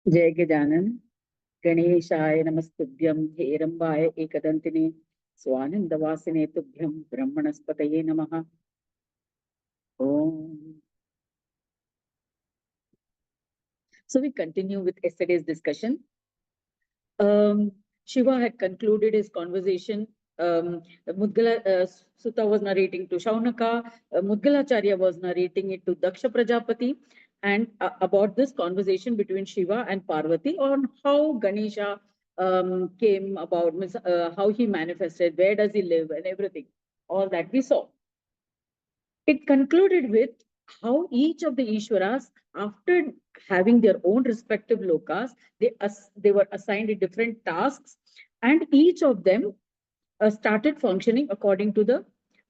Jai Gajanan, Ganeshaya Namastubhyam, Herambaya Ekadantine, Swanandavasine Tubhyam, Brahmanaspataye Namaha. Om. So we continue with yesterday's discussion. Shiva had concluded his conversation. Mudgala Sutta was narrating to Shaunaka, Mudgalacharya was narrating it to Daksha Prajapati, and about this conversation between Shiva and Parvati on how Ganesha came about, how he manifested, where does he live, and everything. All that we saw. It concluded with how each of the Ishwaras, after having their own respective lokas, they were assigned different tasks, and each of them started functioning according to the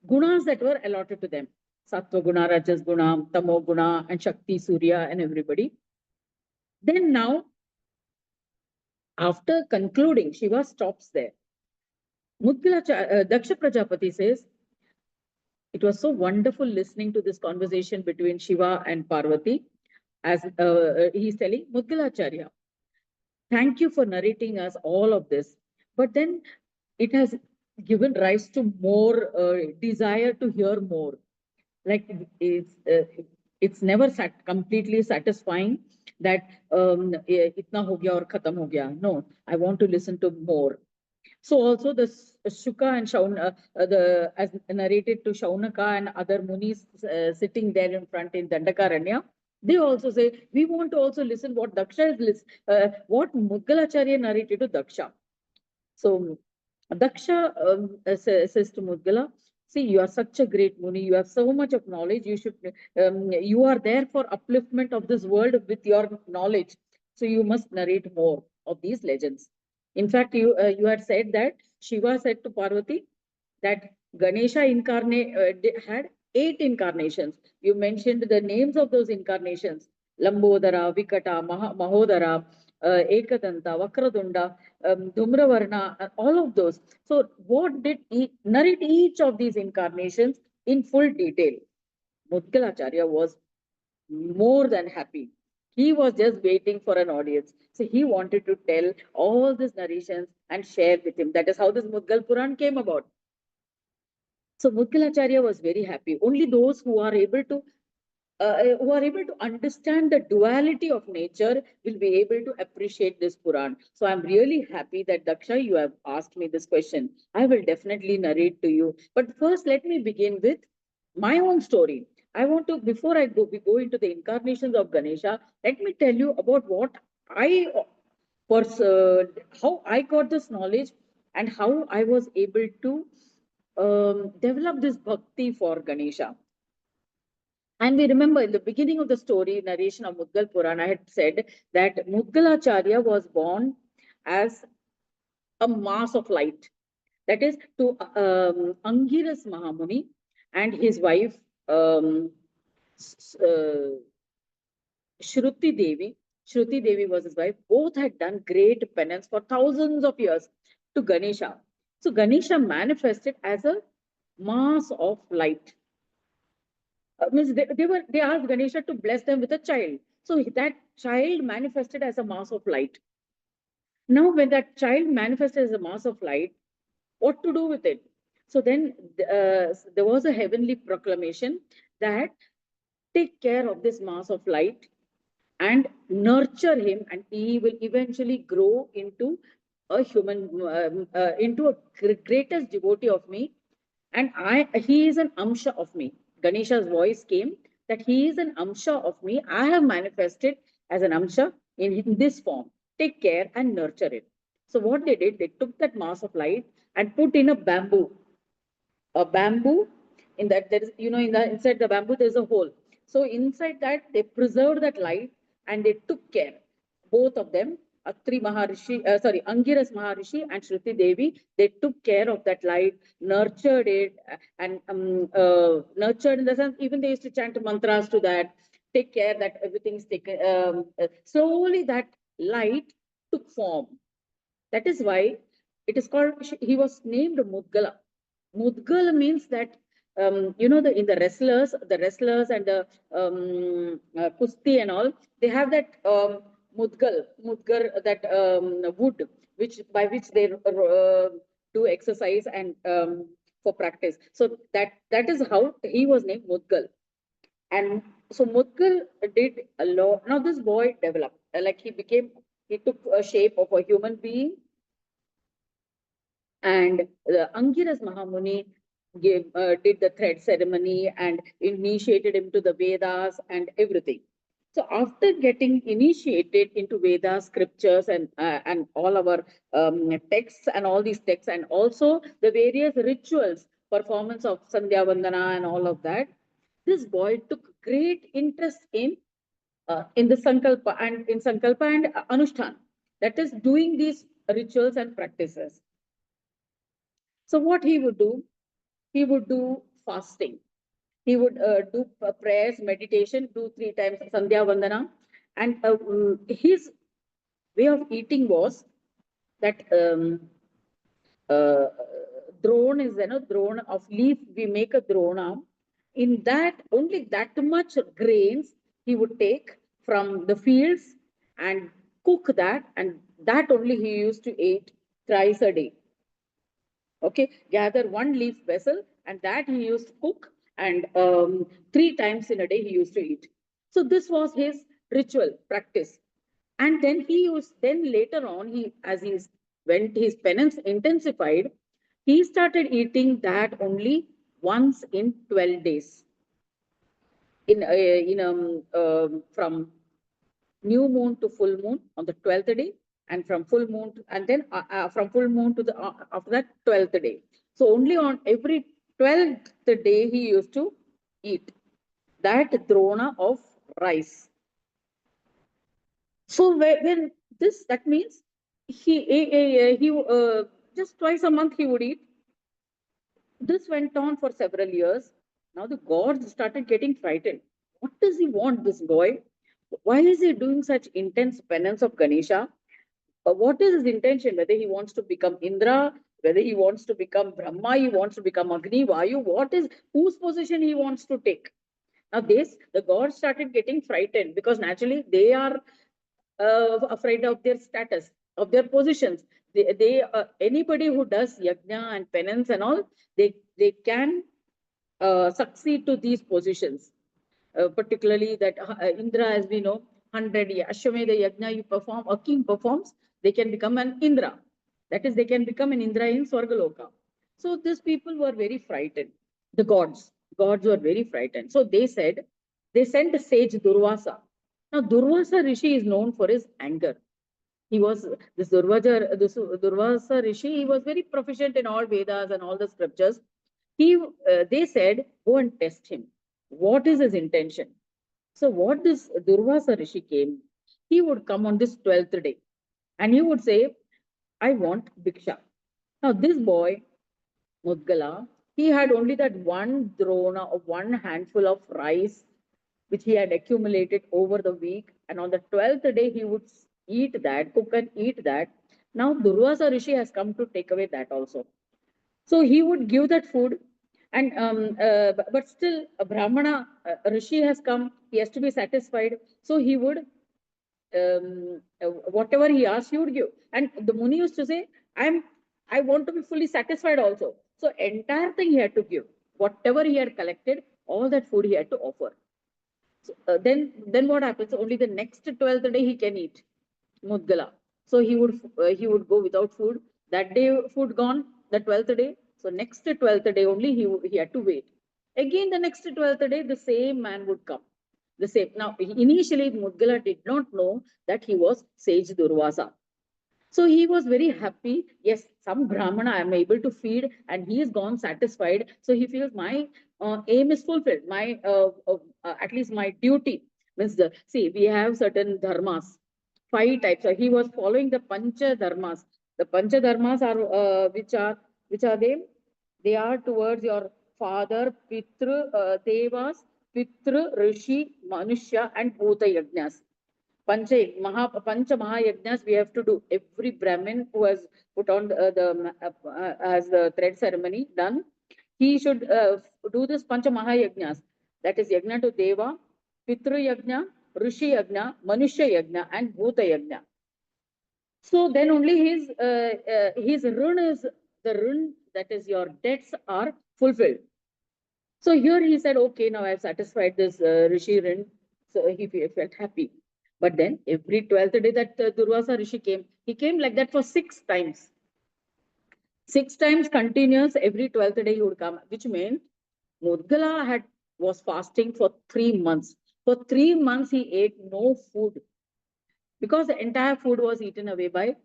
gunas that were allotted to them. Sattva guna, Rajas guna, Tamo guna, and Shakti, Surya, and everybody. Then now, after concluding, Shiva stops there. Daksha Prajapati says, it was so wonderful listening to this conversation between Shiva and Parvati. As he's telling Mudgalacharya, thank you for narrating us all of this. But then it has given rise to more desire to hear more. Like it's never completely satisfying that itna ho gaya aur khatam ho gaya. No, I want to listen to more. So also the Shuka and Shauna, as narrated to Shaunaka and other munis sitting there in front in Dandakaranya, they also say, we want to also listen what Daksha is, what Mudgalacharya narrated to Daksha. So Daksha says to Mudgala, see, you are such a great Muni, you have so much of knowledge, you are there for upliftment of this world with your knowledge. So you must narrate more of these legends. In fact, you had said that Shiva said to Parvati that Ganesha had 8 incarnations. You mentioned the names of those incarnations: Lambodara, Vikata, Mahodara, Ekadanta, Vakradunda, Dhumravarna, all of those. So, what did he narrate each of these incarnations in full detail? Mudgalacharya was more than happy. He was just waiting for an audience. So he wanted to tell all these narrations and share with him. That is how this Mudgal Puran came about. So Mudgalacharya was very happy. Only those who are able to understand the duality of nature will be able to appreciate this Puran. So I'm really happy that Daksha, you have asked me this question. I will definitely narrate to you. But first, let me begin with my own story. I want to, before we go into the incarnations of Ganesha, let me tell you about what I, how I got this knowledge and how I was able to develop this bhakti for Ganesha. And we remember in the beginning of the story, narration of Mudgal Puran, I had said that Mudgalacharya was born as a mass of light. That is to Angiras Mahamuni and his wife Shruti Devi. Shruti Devi was his wife. Both had done great penance for thousands of years to Ganesha. So Ganesha manifested as a mass of light. Means they asked Ganesha to bless them with a child. So that child manifested as a mass of light. Now, when that child manifested as a mass of light, what to do with it? So then there was a heavenly proclamation that take care of this mass of light and nurture him, and he will eventually grow into a human, into a greatest devotee of me, and he is an amsha of me. Ganesha's voice came that he is an amsha of me. I have manifested as an amsha in this form. Take care and nurture it. So what they did, they took that mass of light and put in a bamboo. A bamboo, in that there is, in the inside the bamboo there's a hole. So inside that they preserved that light and they took care. Both of them, Angiras Maharishi and Shruti Devi, they took care of that light, nurtured it, and nurtured in the sense, even they used to chant mantras to that, take care that everything's taken. Slowly that light took form. That is why it is called, he was named Mudgala. Mudgal means that, in the wrestlers and the Kusti and all, they have that mudgar, that wood, by which they do exercise and for practice. So that is how he was named Mudgal. And so Mudgal did a lot. Now this boy developed, like he took a shape of a human being, and Angiras Mahamuni did the thread ceremony and initiated him to the Vedas and everything. So after getting initiated into Vedas, scriptures, and all our texts and all these texts, and also the various rituals, performance of Sandhya Vandana and all of that, this boy took great interest in the Sankalpa and Anushtan, that is doing these rituals and practices. So what he would do? He would do fasting. He would do prayers, meditation, do 3 times Sandhya Vandana. And his way of eating was that uh, drone is, drone of leaf. We make a drona. In that, only that much grains he would take from the fields and cook that, and that only he used to eat thrice a day. Okay, gather one leaf vessel, and that he used to cook, and 3 times in a day he used to eat. So this was his ritual practice. And then then later on, when his penance intensified, he started eating that only once in 12 days. From new moon to full moon on the 12th day, and from full moon and then from full moon to the after that 12th day. So only on every 12th day he used to eat that drona of rice. So when this, that means he just twice a month he would eat. This went on for several years. Now the gods started getting frightened. What does he want, this boy? Why is he doing such intense penance of Ganesha? What is his intention? Whether he wants to become Indra, whether he wants to become Brahma, he wants to become Agni, Vayu, whose position he wants to take? Now the gods started getting frightened, because naturally they are afraid of their status, of their positions. Anybody who does yajna and penance and all, they can succeed to these positions. Particularly that Indra, as we know, 100 Ashwamedha Yajna you perform, a king performs, they can become an Indra. That is, they can become an Indra in Swargaloka. So these people were very frightened. The gods were very frightened. So they sent sage Durvasa. Now Durvasa Rishi is known for his anger. He was this Durvasa Rishi. He was very proficient in all Vedas and all the scriptures. They said, go and test him. What is his intention? So what this Durvasa Rishi came, he would come on this 12th day, and he would say, I want Bhiksha. Now this boy, Mudgala, he had only that one drona or one handful of rice which he had accumulated over the week. And on the 12th day, he would eat that, cook and eat that. Now Durvasa Rishi has come to take away that also. So he would give that food, and but still a Brahmana Rishi has come. He has to be satisfied. So he would whatever he asked, he would give. And the Muni used to say, I want to be fully satisfied also. So entire thing he had to give. Whatever he had collected, all that food he had to offer. So, then what happens? Only the next 12th day he can eat Mudgala. So he would go without food. That day food gone, the 12th day. So next 12th day only he had to wait. Again the next 12th day the same man would come. The same. Now initially Mudgala did not know that he was sage Durvasa. So he was very happy. Yes, some Brahmana I am able to feed, and he is gone satisfied. So he feels my aim is fulfilled. My at least my duty means see, we have certain dharmas, 5 types. So he was following the Pancha Dharmas. The Pancha Dharmas are which are they? They are towards your father, Pitru, Devas, Pitru, Rishi, Manushya, and Bhuta Yajnas. Pancha Mahayajnas we have to do. Every Brahmin who has put on as the thread ceremony done, he should do this Pancha Mahayajnas. That is Yajna to Deva, Pitru Yajna, Rishi Yagna, Manushya Yagna, and Bhuta Yagna. So then only his run is the run, that is your debts are fulfilled. So here he said, okay, now I've satisfied this Rishi run. So he felt happy. But then every 12th day that Durvasa Rishi came, he came like that for 6 times. 6 times continuous, every 12th day he would come, which meant Mudgala was fasting for 3 months. For 3 months, he ate no food because the entire food was eaten away by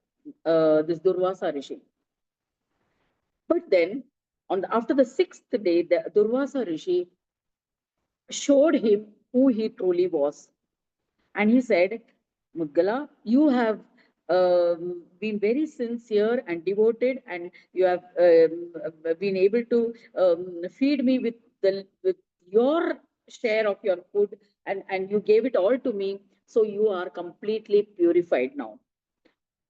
this Durvasa Rishi. But then, after the 6th day, the Durvasa Rishi showed him who he truly was. And he said, Mudgala, you have been very sincere and devoted, and you have been able to feed me with your share of your food, and you gave it all to me. So you are completely purified now.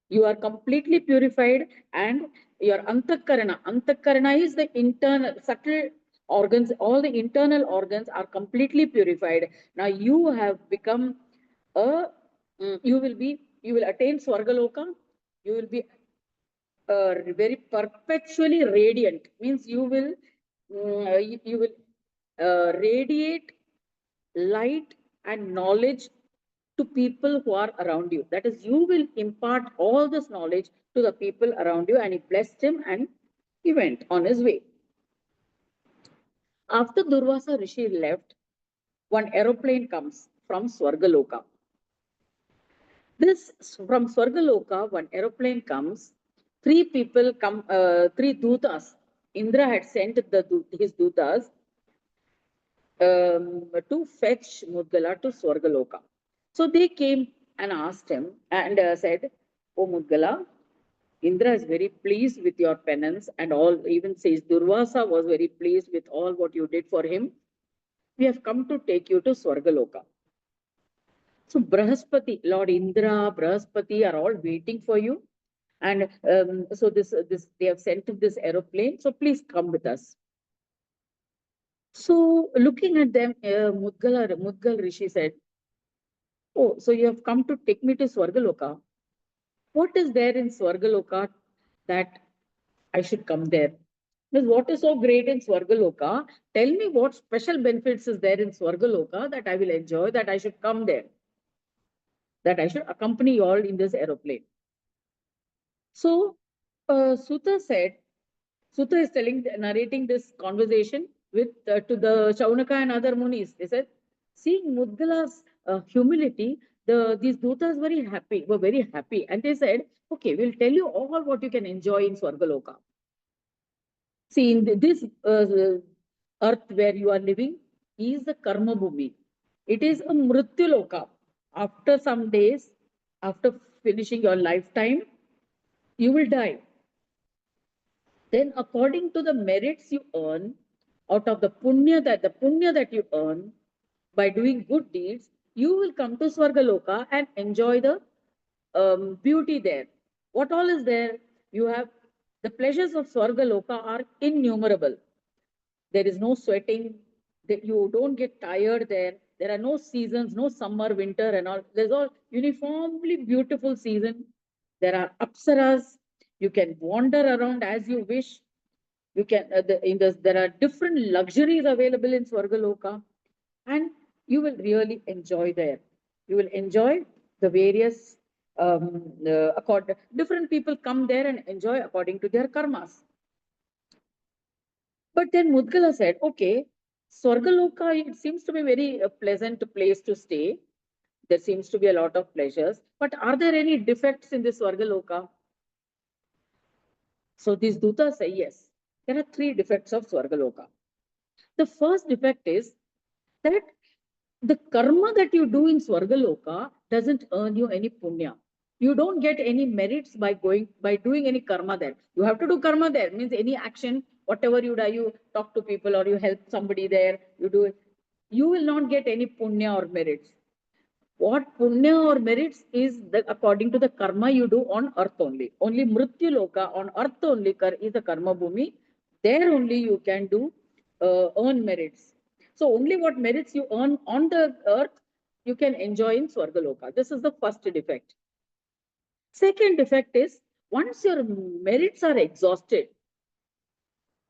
You are completely purified, and your antakarana is the internal subtle organs. All the internal organs are completely purified. Now you have become you will attain Swargaloka. You will be very perpetually radiant. Means you will radiate light and knowledge to people who are around you. That is, you will impart all this knowledge to the people around you. And he blessed him and he went on his way. After Durvasa Rishi left, one aeroplane comes from Swargaloka. This from Swargaloka, one aeroplane comes. Three people come, three dutas. Indra had sent his dutas to fetch Mudgala to Swargaloka. So they came and asked him and said, "O Mudgala, Indra is very pleased with your penance, and all, even says Durvasa was very pleased with all what you did for him. We have come to take you to Swargaloka." So Brahaspati, Lord Indra, Brahaspati are all waiting for you. And so this they have sent this aeroplane. So please come with us. So looking at them, Mudgal Rishi said, "Oh, so you have come to take me to Swargaloka. What is there in Swargaloka that I should come there? What is so great in Swargaloka? Tell me what special benefits is there in Swargaloka that I will enjoy, that I should come there, that I should accompany you all in this aeroplane." So Suta said, Suta is narrating this conversation with to the Shaunaka and other munis. They said, seeing Mudgala's humility, these dutas were very happy, and they said, "Okay, we'll tell you all what you can enjoy in Swargaloka. See, in this earth where you are living is the Karma Bhumi. It is a Mrityuloka. After some days, after finishing your lifetime, you will die. Then according to the merits you earn, out of the punya that you earn by doing good deeds, you will come to Swargaloka and enjoy the beauty there. What all is there? You have the pleasures of Swargaloka are innumerable. There is no sweating, that you don't get tired there. There are no seasons, no summer, winter, and all. There's all uniformly beautiful season. There are apsaras. You can wander around as you wish. You can there are different luxuries available in Swargaloka, and you will really enjoy there. You will enjoy the various different people come there and enjoy according to their karmas. But then Mudgala said, "Okay, Swargaloka, it seems to be very pleasant place to stay. There seems to be a lot of pleasures. But are there any defects in this Swargaloka?" So these dutas say, yes, there are 3 defects of Swargaloka. The first defect is that the karma that you do in Swargaloka doesn't earn you any punya. You don't get any merits by doing any karma there. You have to do karma there. Means any action, whatever you do, you talk to people or you help somebody there, you do it. You will not get any punya or merits. What punya or merits is according to the karma you do on earth only. Only Mrityu Loka, on earth only is the karma bhumi. There only you can do earn merits. So only what merits you earn on the earth, you can enjoy in Swargaloka. This is the first defect. Second defect is, once your merits are exhausted,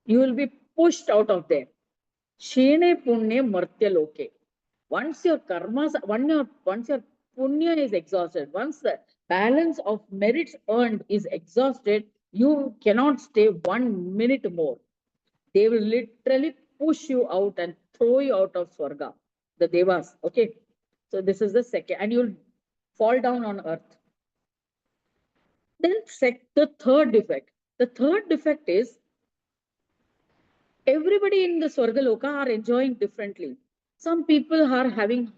you will be pushed out of there. Shene punye martya loke. Once your karmas, once your punya is exhausted, once the balance of merits earned is exhausted, you cannot stay 1 minute more. They will literally push you out and throw you out of Swarga, the Devas. Okay. So this is the second, and you'll fall down on earth. Then the third defect. The third defect is, everybody in the Swargaloka are enjoying differently. Some people are having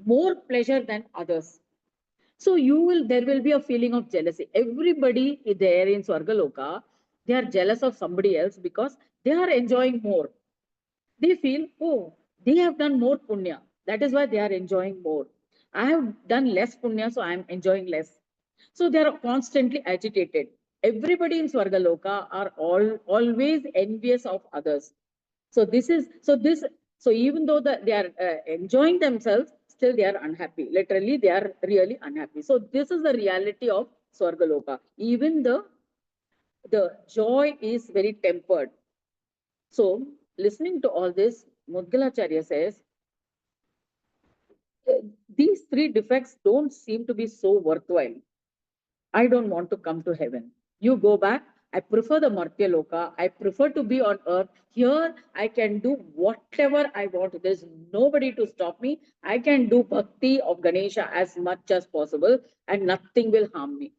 more pleasure than others. So there will be a feeling of jealousy. Everybody there in Swargaloka, they are jealous of somebody else because they are enjoying more. They feel, oh, they have done more punya. That is why they are enjoying more. I have done less punya, so I am enjoying less. So they are constantly agitated. Everybody in Swargaloka are always envious of others. So even though they are enjoying themselves, still they are unhappy. Literally, they are really unhappy. So this is the reality of Swargaloka. Even the joy is very tempered. So listening to all this, Mudgalacharya says, these three defects don't seem to be so worthwhile. I don't want to come to heaven. You go back. I prefer the Martya Loka. I prefer to be on earth. Here, I can do whatever I want. There's nobody to stop me. I can do bhakti of Ganesha as much as possible, and nothing will harm me.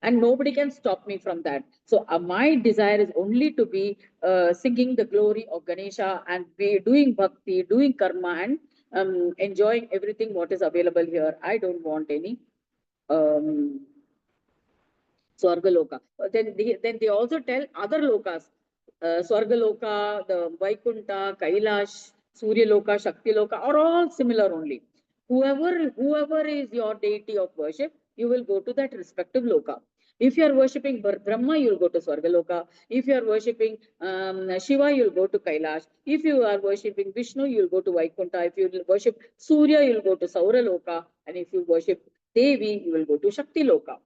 And nobody can stop me from that. So my desire is only to be singing the glory of Ganesha and be doing bhakti, doing karma, and enjoying everything what is available here. I don't want any um, Swargaloka. Then they also tell other lokas, Swargaloka, the Vaikunta, Kailash, Surya Loka, Shakti Loka are all similar only. Whoever is your deity of worship, you will go to that respective loka. If you are worshipping Brahma, you will go to Swargaloka. If you are worshipping Shiva, you will go to Kailash. If you are worshipping Vishnu, you will go to Vaikunta. If you worship Surya, you will go to Saura Loka. And if you worship Devi, you will go to Shakti Loka.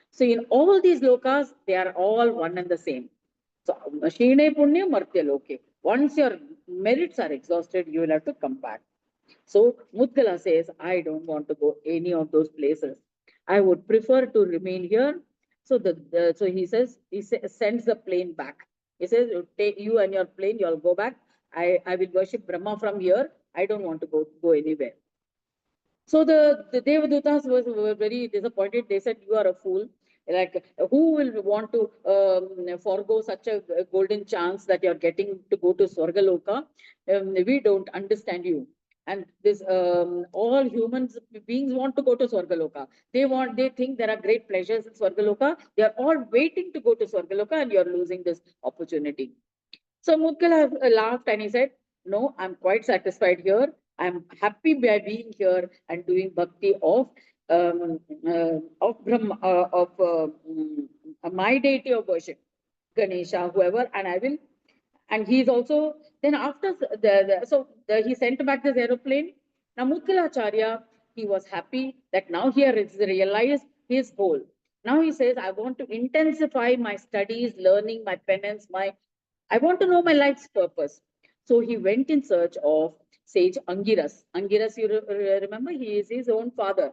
So in all these lokas, they are all one and the same. So Shine Punya Martya Loke. Once your merits are exhausted, you will have to come back. So Mudgala says, I don't want to go any of those places. I would prefer to remain here. So he says, sends the plane back. He says, take you and your plane, you'll go back. I will worship Brahma from here. I don't want to go anywhere. So the Devadutas were very disappointed. They said, you are a fool. Like, who will want to forego such a golden chance that you're getting to go to Swargaloka? We don't understand you. And this all humans beings want to go to Swargaloka. They think there are great pleasures in Swargaloka. They are all waiting to go to Swargaloka, and you're losing this opportunity. So Mudgala laughed and he said, no, I'm quite satisfied here. I'm happy by being here and doing bhakti of Brahma, my deity of worship, Ganesha, whoever, and I will. And he's also, then after he sent back this aeroplane. Now Mudgalacharya, he was happy that now he has realized his goal. Now he says, I want to intensify my studies, learning, my penance, I want to know my life's purpose. So he went in search of sage Angiras. Angiras, you remember, he is his own father.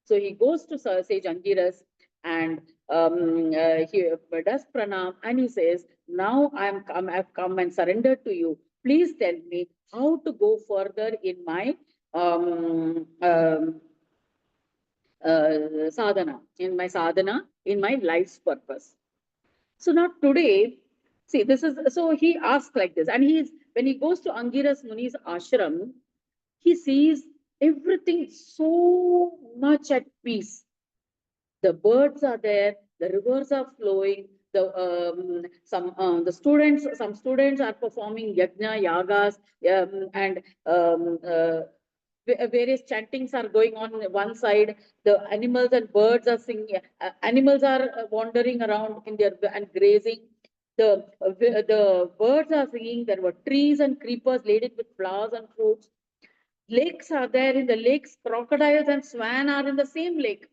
So he goes to sage Angiras and he does pranam and he says, now I've come and surrendered to you. Please tell me how to go further in my sadhana, in my life's purpose. So now today, see, this is, so he asks like this, and when he goes to Angiras Muni's ashram, he sees everything so much at peace. The birds are there, the rivers are flowing, some students are performing yajna, yagas, and various chantings are going on one side. The animals and birds are singing. Animals are wandering around in their and grazing. The birds are singing. There were trees and creepers laden with flowers and fruits. lakes are there. In the lakes, crocodiles and swan are in the same lake,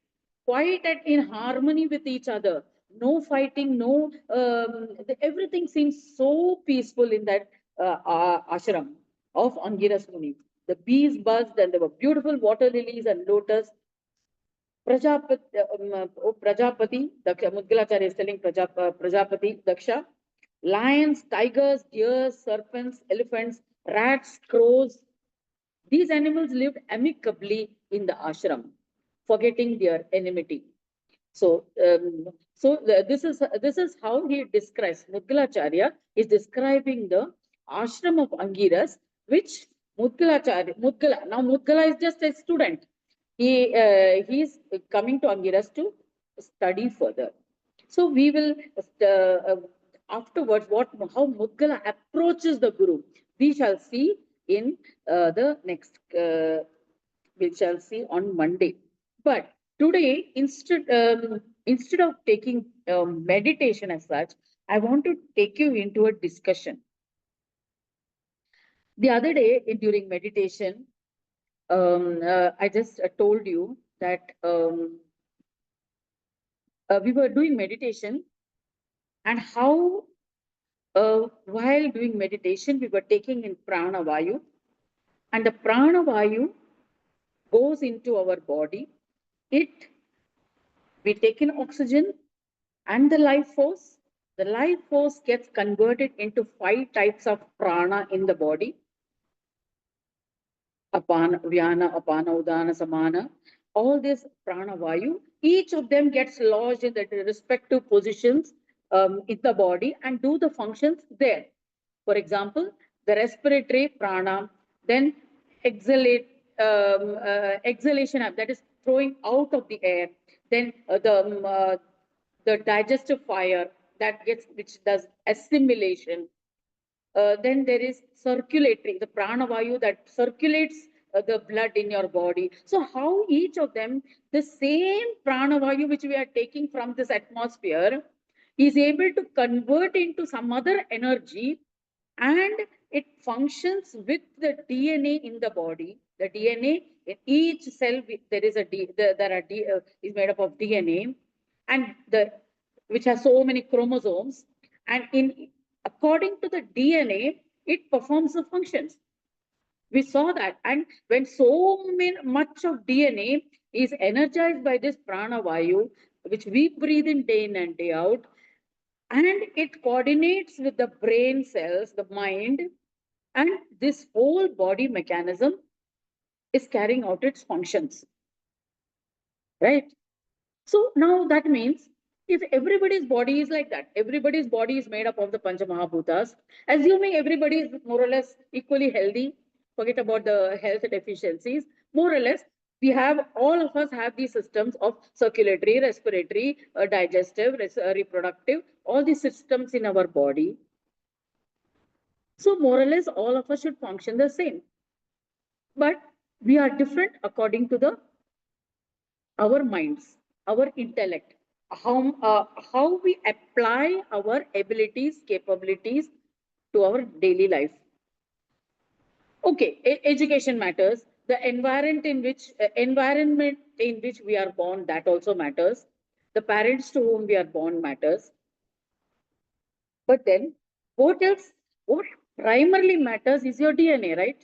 quite in harmony with each other. No fighting, no everything seems so peaceful in that ashram of Angiras Muni. The bees buzzed and there were beautiful water lilies and lotus. Prajapati, Daksha, Mudgalacharya is telling Prajapati, Daksha, lions, tigers, deers, serpents, elephants, rats, crows, these animals lived amicably in the ashram, forgetting their enmity. So, this is how he describes. Mudgalacharya is describing the ashram of Angiras, which Mudgala. Now Mudgala is just a student. He is coming to Angiras to study further. So we will afterwards how Mudgala approaches the Guru. We shall see in the next. We shall see on Monday. But today, instead of taking meditation as such, I want to take you into a discussion. The other day, during meditation, I just told you that we were doing meditation, and how while doing meditation, we were taking in prana vayu, and the prana vayu goes into our body. We take in oxygen and the life force. The life force gets converted into 5 types of prana in the body. Apana, Vyana, Apana, Udana, Samana. All this prana vayu, each of them gets lodged in the respective positions in the body and do the functions there. For example, the respiratory prana, then exhalation, that is throwing out of the air, then the digestive fire which does assimilation. Then there is circulatory, the pranavayu that circulates the blood in your body. So how each of them, the same pranavayu which we are taking from this atmosphere, is able to convert into some other energy, and it functions with the DNA in the body. The DNA in each cell, there is is made up of DNA, and which has so many chromosomes, and according to the DNA, it performs the functions. We saw that, and when much of DNA is energized by this prana vayu, which we breathe in day in and day out, and it coordinates with the brain cells, the mind, and this whole body mechanism is carrying out its functions, right? So now that means if everybody's body is like that, everybody's body is made up of the Pancha Mahabhutas, assuming everybody is more or less equally healthy, forget about the health deficiencies, more or less, all of us have these systems of circulatory, respiratory, digestive, reproductive, all these systems in our body. So more or less, all of us should function the same. But we are different according to our minds, our intellect, how we apply our abilities, capabilities to our daily life. Okay, education matters. The environment in which we are born, that also matters. The parents to whom we are born matters. But then, what else? What primarily matters is your DNA, right?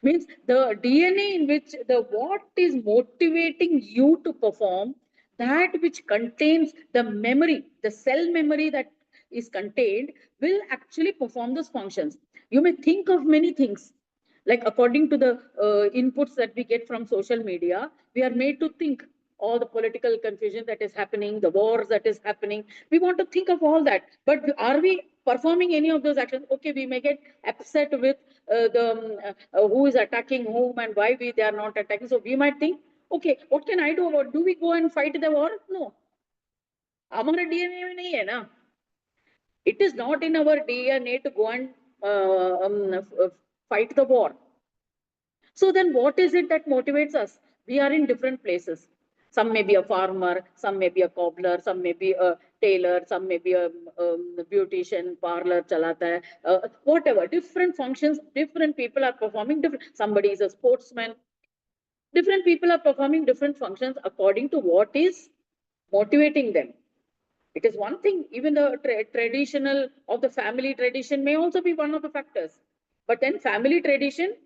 Means the DNA in which what is motivating you to perform, that which contains the memory, the cell memory that is contained, will actually perform those functions. You may think of many things, like according to the inputs that we get from social media, we are made to think all the political confusion that is happening, the wars that is happening. We want to think of all that, but are we performing any of those actions? Okay, we may get upset with who is attacking whom and why they are not attacking. So we might think, okay, what can I do about? Do we go and fight the war? No. हमारा DNA में नहीं है ना. It is not in our DNA to go and fight the war. So then what is it that motivates us? We are in different places. Some may be a farmer, some may be a cobbler, some may be a tailor, some may be a beautician, parlor chalata hai, whatever. Different functions, different people are performing different. Somebody is a sportsman. Different people are performing different functions according to what is motivating them. It is one thing, even the traditional of the family tradition may also be one of the factors. But then family tradition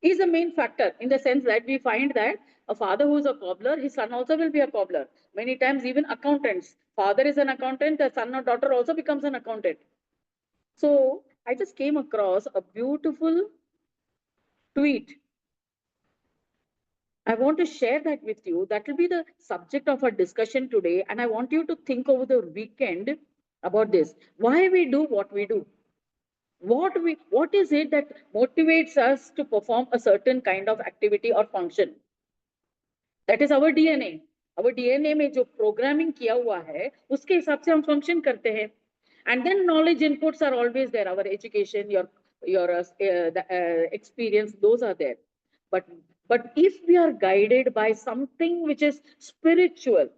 is a main factor in the sense that we find that a father who is a cobbler, his son also will be a cobbler. Many times, even accountants. Father is an accountant, the son or daughter also becomes an accountant. So I just came across a beautiful tweet. I want to share that with you. That will be the subject of our discussion today. And I want you to think over the weekend about this. Why we do what we do? What is it that motivates us to perform a certain kind of activity or function? That is our DNA. Our DNA में जो programming किया हुआ है, उसके हिसाब से हम function करते हैं. And then knowledge inputs are always there. Our education, your experience, those are there. But if we are guided by something which is spiritual,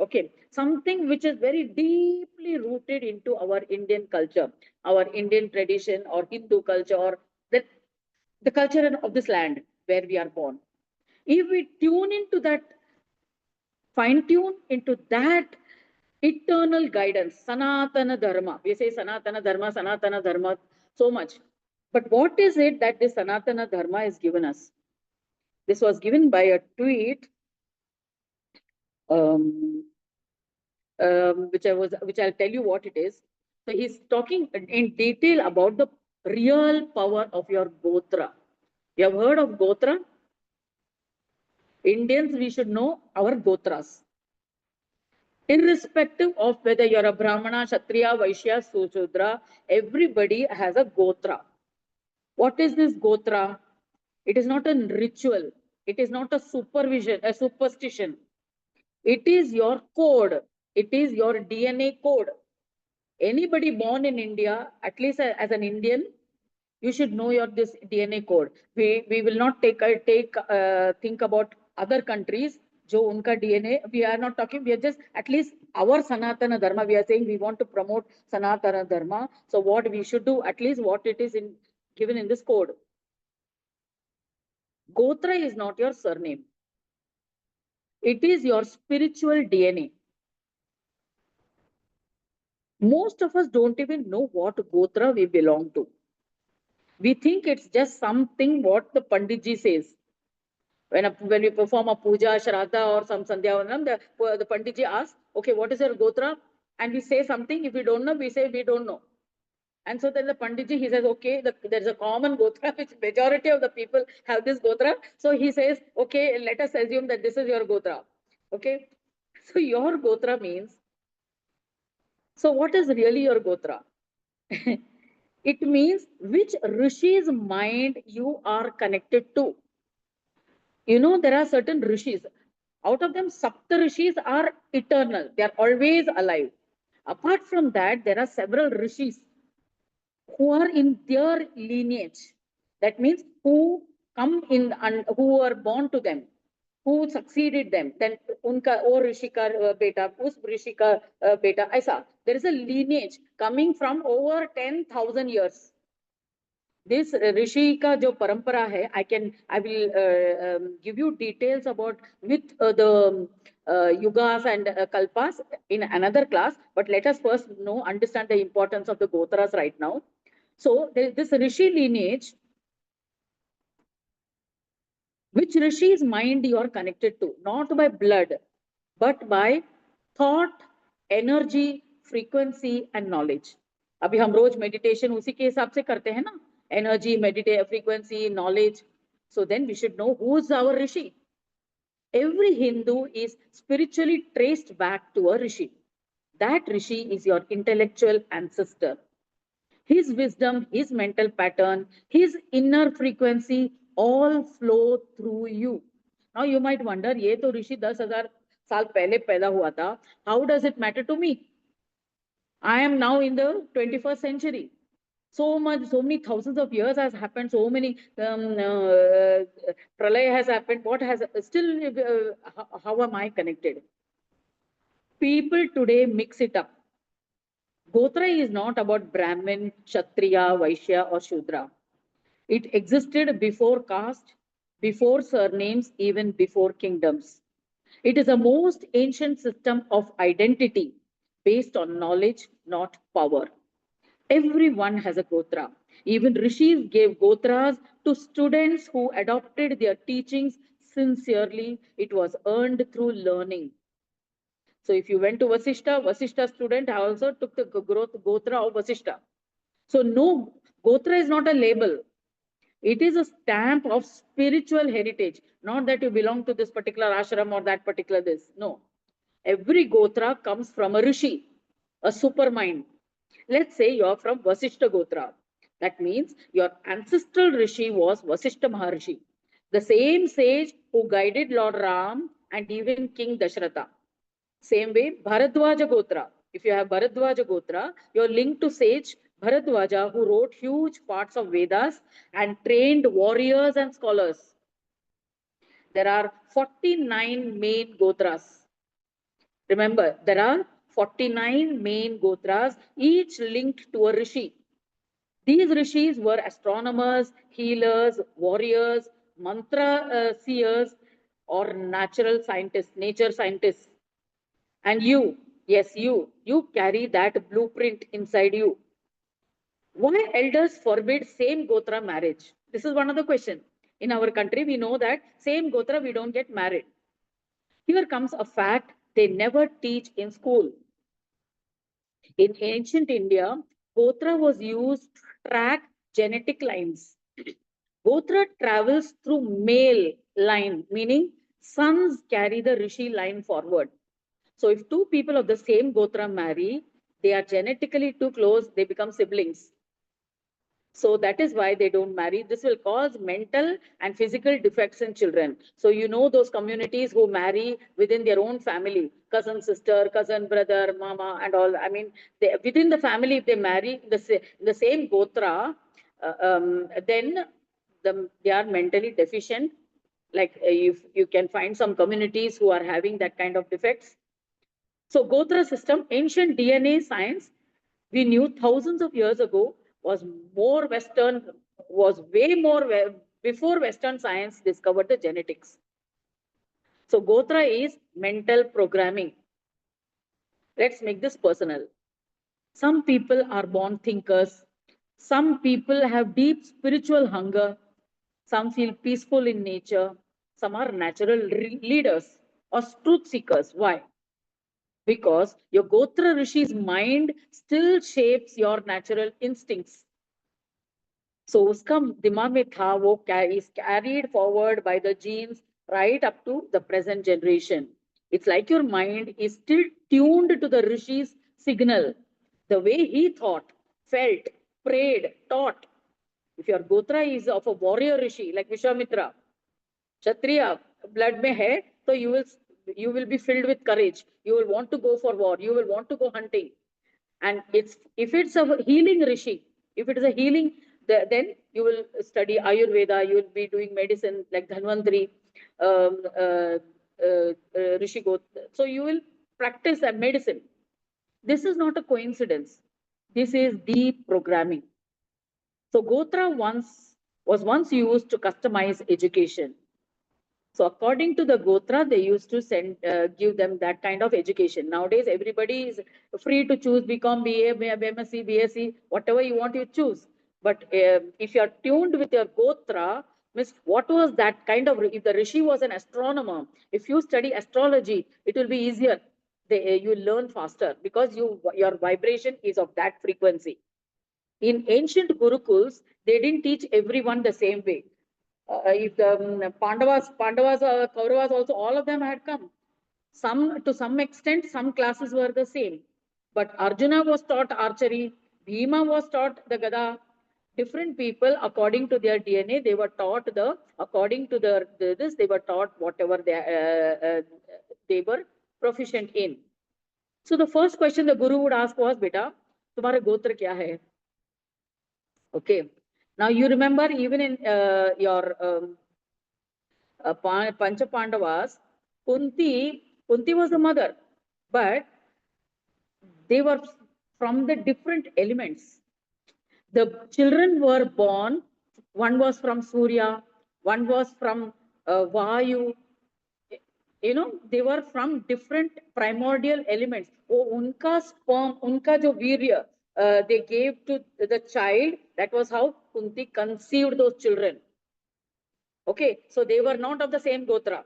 okay, something which is very deeply rooted into our Indian culture, our Indian tradition, or Hindu culture, or the culture of this land where we are born. If we tune into that, fine tune into that eternal guidance, Sanatana Dharma. We say Sanatana Dharma so much. But what is it that this Sanatana Dharma is given us? This was given by a tweet, which I'll tell you what it is. So he's talking in detail about the real power of your Gotra. You have heard of Gotra? Indians, we should know our Gotras. Irrespective of whether you're a Brahmana, Kshatriya, Vaishya, Sudra, everybody has a Gotra. What is this Gotra? It is not a ritual. It is not a superstition. It is your code. It is your DNA code. Anybody born in India, at least as an Indian, you should know your this DNA code. We will not think about other countries. Jo unka DNA, we are not talking. We are just at least our Sanatana Dharma. We are saying we want to promote Sanatana Dharma. So what we should do, at least what it is given in this code. Gotra is not your surname. It is your spiritual DNA. Most of us don't even know what Gotra we belong to. We think it's just something what the Panditji says. When we perform a puja, shraddha, or some sandhyavanam, the Panditji asks, okay, what is your Gotra? And we say something. If we don't know, we say we don't know. And so then the Panditji, he says, okay, there's a common Gotra, which majority of the people have this Gotra. So he says, okay, let us assume that this is your Gotra. Okay. So your Gotra means, so what is really your Gotra? It means which Rishi's mind you are connected to. You know, there are certain Rishis. Out of them, Sapta Rishis are eternal. They are always alive. Apart from that, there are several Rishis who are in their lineage. That means who come in and who are born to them, who succeeded them. Then unka or rishi ka beta, us rishi ka beta, aisa. There is a lineage coming from over 10,000 years. This rishi ka jo parampara hai, I will give you details about with the yugas and kalpas in another class. But let us first understand the importance of the Gotras right now. So this Rishi lineage, which Rishi's mind you are connected to, not by blood, but by thought, energy, frequency, and knowledge. अभी हम रोज meditation उसी के हिसाब से करते हैं ना, energy, meditate, frequency, knowledge. So then we should know who's our Rishi. Every Hindu is spiritually traced back to a Rishi. That Rishi is your intellectual ancestor. His wisdom, his mental pattern, his inner frequency all flow through you. Now you might wonder, ये तो ऋषि 10,000 साल पहले पैदा हुआ था. How does it matter to me? I am now in the 21st century. So much, so many thousands of years has happened, so many pralaya has happened. What has still, how am I connected? People today mix it up. Gotra is not about Brahmin, Kshatriya, Vaishya, or Shudra. It existed before caste, before surnames, even before kingdoms. It is the most ancient system of identity based on knowledge, not power. Everyone has a Gotra. Even rishis gave Gotras to students who adopted their teachings sincerely. It was earned through learning. So if you went to Vasishta, Vasishta student also took the Gotra of Vasishta. So no, Gotra is not a label. It is a stamp of spiritual heritage. Not that you belong to this particular ashram or that particular this. No. Every Gotra comes from a rishi, a supermind. Let's say you're from Vasishta Gotra. That means your ancestral rishi was Vasishta Maharshi, the same sage who guided Lord Ram and even King Dashratha. Same way, Bharadwaja Gotra. If you have Bharadwaja Gotra, you're linked to sage Bharadwaja, who wrote huge parts of Vedas and trained warriors and scholars. There are 49 main Gotras. Remember, there are 49 main Gotras, each linked to a Rishi. These Rishis were astronomers, healers, warriors, mantra seers, or natural scientists, nature scientists. And you, yes, you carry that blueprint inside you. Why elders forbid same Gotra marriage? This is one of the questions. In our country, we know that same Gotra, we don't get married. Here comes a fact they never teach in school. In ancient India, Gotra was used to track genetic lines. Gotra travels through male line, meaning sons carry the Rishi line forward. So if two people of the same Gotra marry, they are genetically too close, they become siblings. So that is why they don't marry. This will cause mental and physical defects in children. So you know those communities who marry within their own family, cousin, sister, cousin, brother, mama, and all. I mean, within the family, if they marry the same Gotra, then they are mentally deficient. Like if you can find some communities who are having that kind of defects. So Gotra system, ancient DNA science, we knew thousands of years ago was more Western, was way more before Western science discovered the genetics. So Gotra is mental programming. Let's make this personal. Some people are born thinkers. Some people have deep spiritual hunger. Some feel peaceful in nature. Some are natural leaders or truth seekers. Why? Because your Gotra Rishi's mind still shapes your natural instincts. So uska dimag mein tha, wo is carried forward by the genes right up to the present generation. It's like your mind is still tuned to the Rishi's signal, the way he thought, felt, prayed, taught. If your Gotra is of a warrior Rishi like Vishwamitra, Kshatriya, blood mein hai, so you will be filled with courage. You will want to go for war. You will want to go hunting. And it's if it's a healing rishi, if it is a healing, then you will study Ayurveda. You will be doing medicine like Dhanvantri, um, uh, Rishi Got. So you will practice a medicine. This is not a coincidence. This is deep programming. So Gotra once used to customize education. So according to the Gotra, they used to give them that kind of education. Nowadays, everybody is free to choose BCom, BA, MSc, BSc, whatever you want, you choose. But if you are tuned with your Gotra, means what was that kind of, if the Rishi was an astronomer, if you study astrology, it will be easier. You learn faster because your vibration is of that frequency. In ancient Gurukuls, they didn't teach everyone the same way. If the Pandavas, Kauravas also, all of them had come. Some, to some extent, some classes were the same. But Arjuna was taught archery, Bhima was taught the Gada. Different people, according to their DNA, they were taught according to this, they were taught whatever they were proficient in. So the first question the Guru would ask was, Beta, तुम्हारा गोत्र क्या है? Okay. Now you remember even in your Pancha Pandavas, Kunti was the mother, but they were from the different elements. The children were born, one was from Surya, one was from Vayu, they were from different primordial elements. Oh, unka sperm, unka jo virya, they gave to the child. That was how Kunti conceived those children. Okay, so they were not of the same Gotra.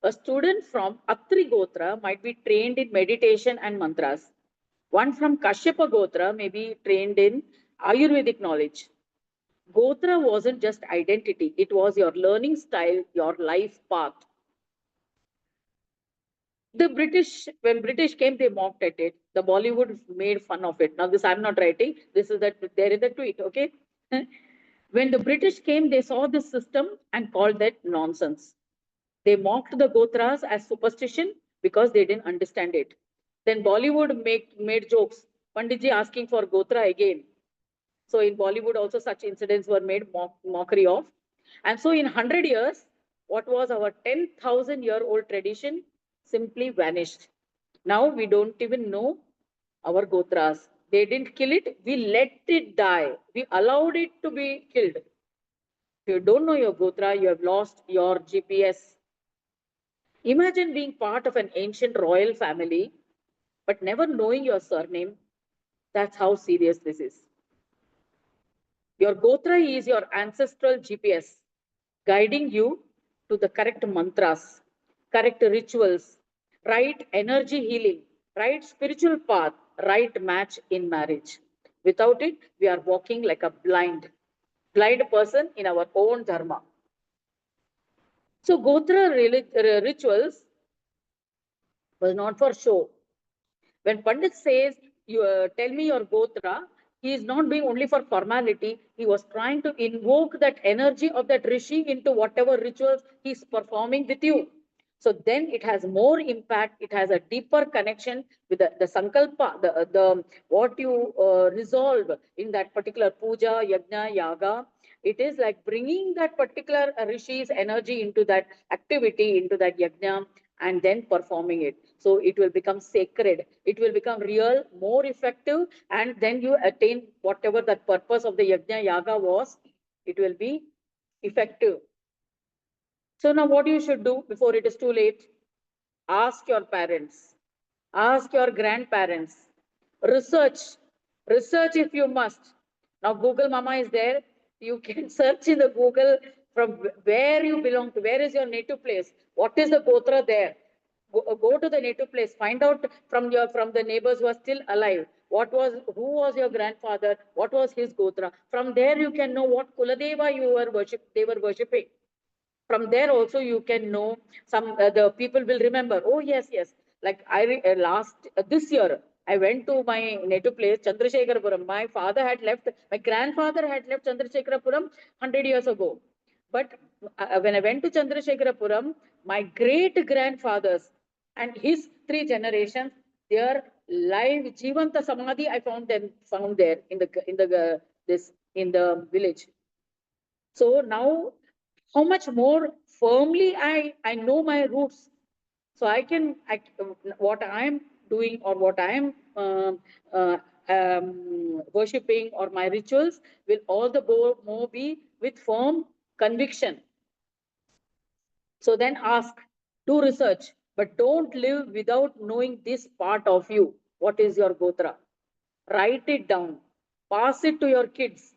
A student from Atri Gotra might be trained in meditation and mantras. One from Kashyapa Gotra may be trained in Ayurvedic knowledge. Gotra wasn't just identity, it was your learning style, your life path. The British, when British came, they mocked at it. The Bollywood made fun of it. Now, this I'm not writing. This is that there in the tweet, okay? When the British came, they saw this system and called that nonsense. They mocked the Gotras as superstition because they didn't understand it. Then Bollywood made jokes. Panditji asking for Gotra again. So in Bollywood also such incidents were made mockery of. And so in 100 years, what was our 10,000-year-old tradition simply vanished. Now we don't even know our Gotras. They didn't kill it. We let it die. We allowed it to be killed. If you don't know your Gotra, you have lost your GPS. Imagine being part of an ancient royal family, but never knowing your surname. That's how serious this is. Your Gotra is your ancestral GPS, guiding you to the correct mantras, correct rituals, right energy healing, right spiritual path, right match in marriage. Without it, we are walking like a blind person in our own dharma. So Gotra rituals was not for show. When Pandit says, you tell me your Gotra, he is not being only for formality. He was trying to invoke that energy of that Rishi into whatever rituals he's performing with you. So then it has more impact. It has a deeper connection with the sankalpa, the what you resolve in that particular puja, yajna, yaga. It is like bringing that particular Rishi's energy into that activity, into that yajna, and then performing it. So it will become sacred. It will become real, more effective, and then you attain whatever that purpose of the yajna yaga was. It will be effective. So now what you should do before it is too late? Ask your parents, ask your grandparents, research, research if you must. Now Google Mama is there. You can search in the Google from where you belong to, where is your native place, what is the Gotra there. Go to the native place, find out from the neighbors who are still alive, who was your grandfather, what was his Gotra. From there you can know what Kuladeva they were worshipping. From there also you can know some the people will remember, oh yes, like last this year I went to my native place Chandrasekharapuram. My father had left, my grandfather had left Chandrasekharapuram 100 years ago, but when I went to Chandrasekharapuram, my great grandfathers and his three generations, their live jivanta samadhi I found there in the village. So now, how much more firmly I know my roots. So what I'm doing or what I'm worshipping or my rituals will all the more be with firm conviction. So then ask, do research, but don't live without knowing this part of you. What is your Gotra? Write it down, pass it to your kids.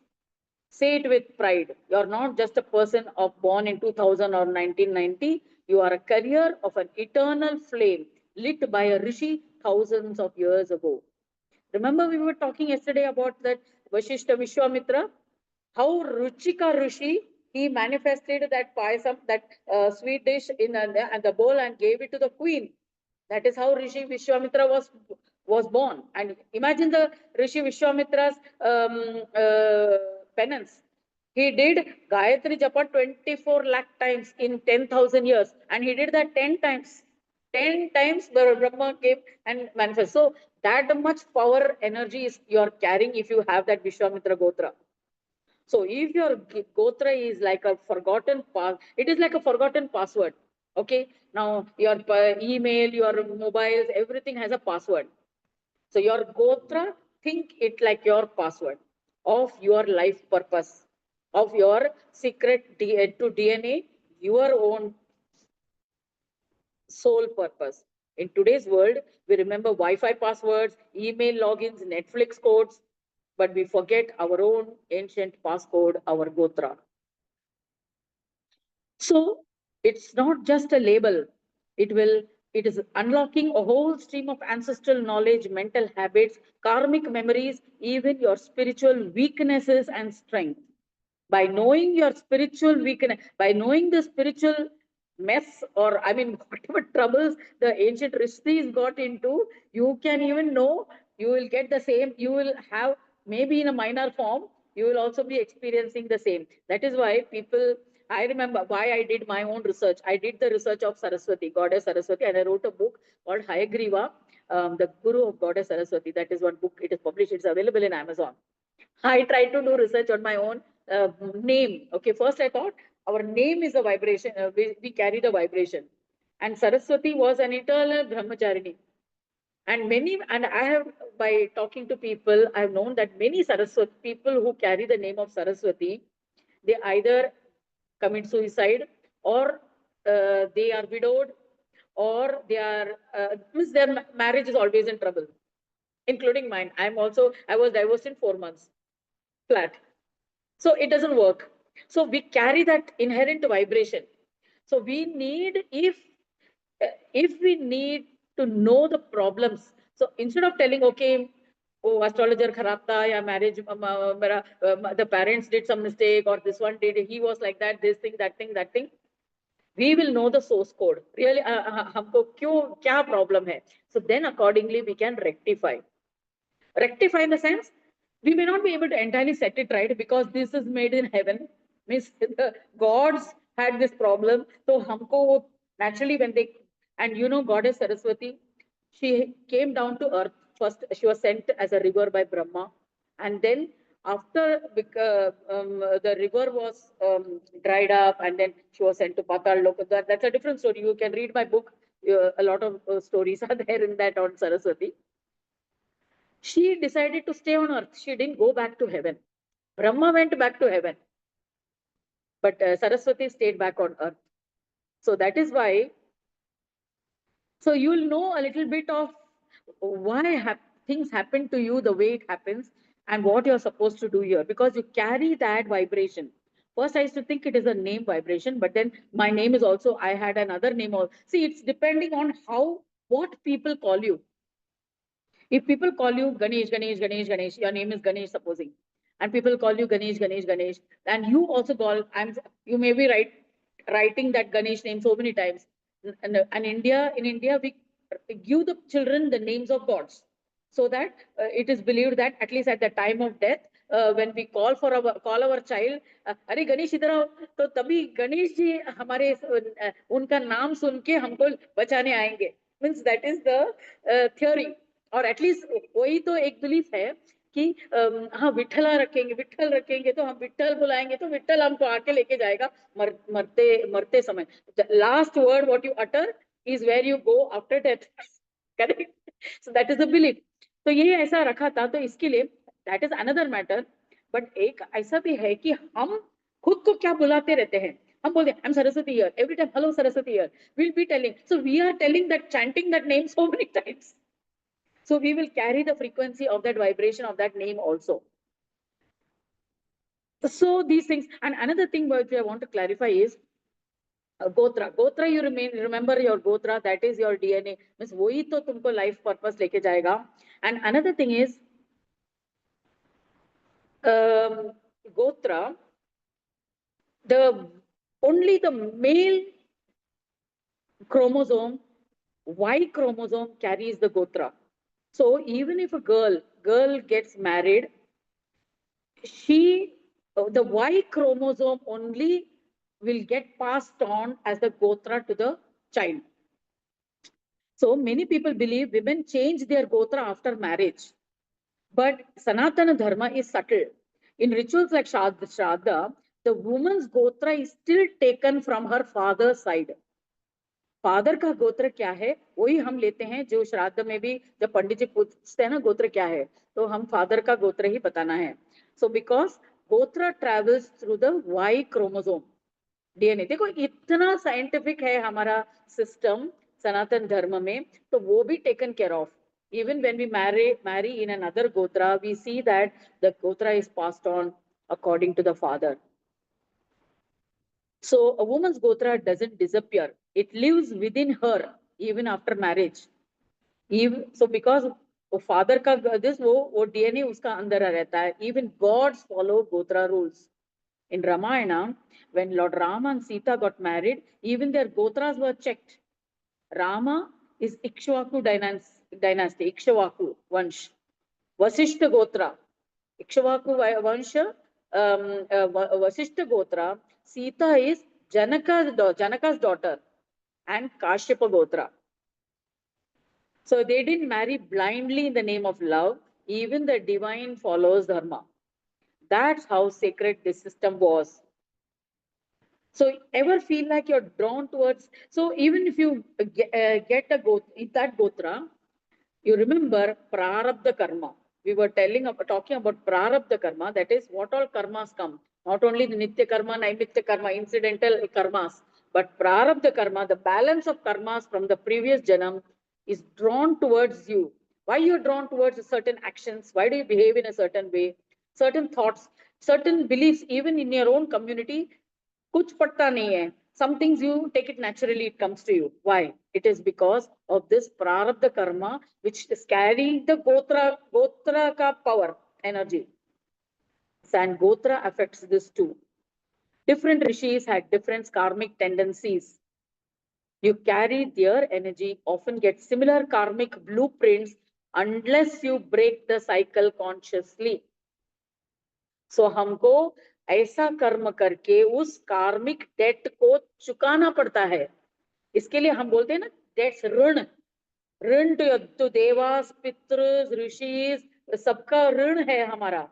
Say it with pride. You're not just a person born in 2000 or 1990. You are a carrier of an eternal flame lit by a rishi thousands of years ago. Remember, we were talking yesterday about that Vashishta Vishwamitra, how Ruchika Rishi, he manifested that payasam, that sweet dish in the bowl and gave it to the queen. That is how Rishi Vishwamitra was born. And imagine the Rishi Vishwamitra's penance. He did Gayatri Japa 24 lakh times in 10,000 years. And he did that 10 times. 10 times the Brahma came and manifest. So that much power energy is you're carrying if you have that Vishwamitra Gotra. So if your Gotra is like a forgotten it is like a forgotten password. Okay. Now your email, your mobiles, everything has a password. So your Gotra, think it like your password of your life purpose, of your secret to DNA, your own sole purpose. In today's world, we remember Wi-Fi passwords, email logins, Netflix codes, but we forget our own ancient passcode, our Gotra. So it's not just a label. It is unlocking a whole stream of ancestral knowledge, mental habits, karmic memories, even your spiritual weaknesses and strength. By knowing your spiritual weakness, by knowing the spiritual mess, or I mean, whatever troubles the ancient rishis got into, you can even know you will get the same, you will have maybe in a minor form, you will also be experiencing the same. That is why people, I remember why I did my own research. I did the research of Saraswati, Goddess Saraswati, and I wrote a book called Hayagriva, the Guru of Goddess Saraswati. That is one book. It is published. It's available in Amazon. I tried to do research on my own name. Okay, first I thought our name is a vibration. We carry the vibration. And Saraswati was an eternal brahmacharini. And I have, by talking to people, I have known that many Saraswati people who carry the name of Saraswati, they either commit suicide, or they are widowed, or they are, means their marriage is always in trouble, including mine. I was divorced in 4 months flat. So it doesn't work. So we carry that inherent vibration. So we need, if we need to know the problems, so instead of telling, okay, oh, astrologer kharab tha, ya marriage, the parents did some mistake, or this one did, he was like that, this thing, that thing, that thing, we will know the source code. Really, हमको क्यों क्या problem है? So then accordingly we can rectify. Rectify in the sense, we may not be able to entirely set it right because this is made in heaven. Means the gods had this problem. So humko naturally when they, and you know, Goddess Saraswati, she came down to earth. First, she was sent as a river by Brahma. And then after the river was dried up, and then she was sent to Patal Lok. That's a different story. You can read my book. A lot of stories are there in that on Saraswati. She decided to stay on earth. She didn't go back to heaven. Brahma went back to heaven, but Saraswati stayed back on earth. So that is why. So you'll know a little bit of why things happen to you the way it happens, and what you're supposed to do here, because you carry that vibration. First, I used to think it is a name vibration, but then my name is also, I had another name. See, it's depending on what people call you. If people call you Ganesh, Ganesh, Ganesh, Ganesh, your name is Ganesh, supposing, and people call you Ganesh, Ganesh, Ganesh, and you also call, you may be writing that Ganesh name so many times. And in India, we give the children the names of gods, so that it is believed that at least at the time of death, when we call our child, अरे गणेश इधर आओ, तो तभी गणेश जी हमारे उनका नाम सुन के हमको बचाने आएंगे. Means that is the theory. और एटलीस्ट वही तो एक बिलीफ है कि हाँ विठल रखेंगे तो हम विठल बुलाएंगे तो विठल हमको आके लेके जाएगा मरते समय. Last word what you utter is where you go after death. Correct. So that is the belief. तो ये ऐसा रखा था, तो इसके लिए that is another matter. But एक ऐसा भी है कि हम खुद को क्या बुलाते रहते हैं. हम बोलते हैं I am Saraswati here every time, hello Saraswati here, will be telling. So we are telling that, chanting that name so many times. So we will carry the frequency of that vibration of that name also. So these things. And another thing which I want to clarify is Gotra. Gotra, you remember your Gotra, that is your DNA. Means वही तो तुमको life purpose लेके जाएगा. And another thing is Gotra, only the male chromosome, Y chromosome, carries the Gotra. So even if a girl gets married, the Y chromosome only will get passed on as the Gotra to the child. So many people believe women change their Gotra after marriage. But Sanatana Dharma is subtle. In rituals like Shraddha, the woman's gotra is still taken from her father's side. Father का गोत्र क्या है वही हम लेते हैं, जो श्राद्ध में भी जब पंडित जी पूछते हैं ना गोत्र क्या है, तो हम फादर का गोत्र ही बताना है. So because gotra travels through the Y chromosome, DNA. देखो इतना साइंटिफिक है हमारा सिस्टम सनातन धर्म में, तो वो भी taken care of. Even when we marry in another gotra, we see that the gotra is passed on according to the father. So a woman's gotra doesn't disappear. It lives within her even after marriage. Even, so because father का this वो DNA उसका अंदर रहता है. Even gods follow gotra rules. In Ramayana, when Lord Rama and Sita got married, even their gotras were checked. Rama is Ikshvaku dynasty, Ikshvaku Vansh. Vasishta Gotra, Ikshvaku Vansha, Vasishta Gotra. Sita is Janaka's daughter and Kashyapa Gotra. So they didn't marry blindly in the name of love. Even the divine follows dharma. That's how sacred this system was. So ever feel like you're drawn towards, so even if you get a that gotra, you remember prarabdha karma. We were talking about prarabdha karma, that is what all karmas come. Not only the nitya karma, naimitya karma, incidental karmas, but prarabdha karma, the balance of karmas from the previous janam is drawn towards you. Why you're drawn towards certain actions? Why do you behave in a certain way? Certain thoughts, certain beliefs, even in your own community, कुछ पड़ता नहीं है. Some things you take it naturally, it comes to you. Why? It is because of this prarabdha karma, which is carrying the gotra ka power, energy. And gotra affects this too. Different rishis had different karmic tendencies. You carry their energy, often get similar karmic blueprints unless you break the cycle consciously. So हमको ऐसा कर्म करके उस कार्मिक date को चुकाना पड़ता है. इसके लिए हम बोलते हैं ना डेट्स, ऋण. ऋण तो देवास, पितृ, ऋषि, सबका ऋण है हमारा.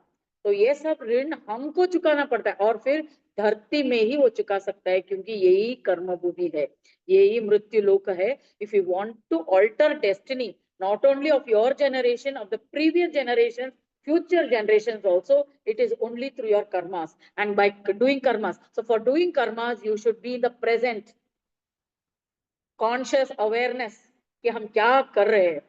तो ये सब ऋण हमको चुकाना पड़ता है, और फिर धरती में ही वो चुका सकता है, क्योंकि यही कर्म भूमि है, यही मृत्यु लोक है. If you want to alter destiny, not only of your generation, of the previous generations, future generations also, it is only through your karmas and by doing karmas. So for doing karmas, you should be in the present, conscious awareness कि हम क्या कर रहे हैं.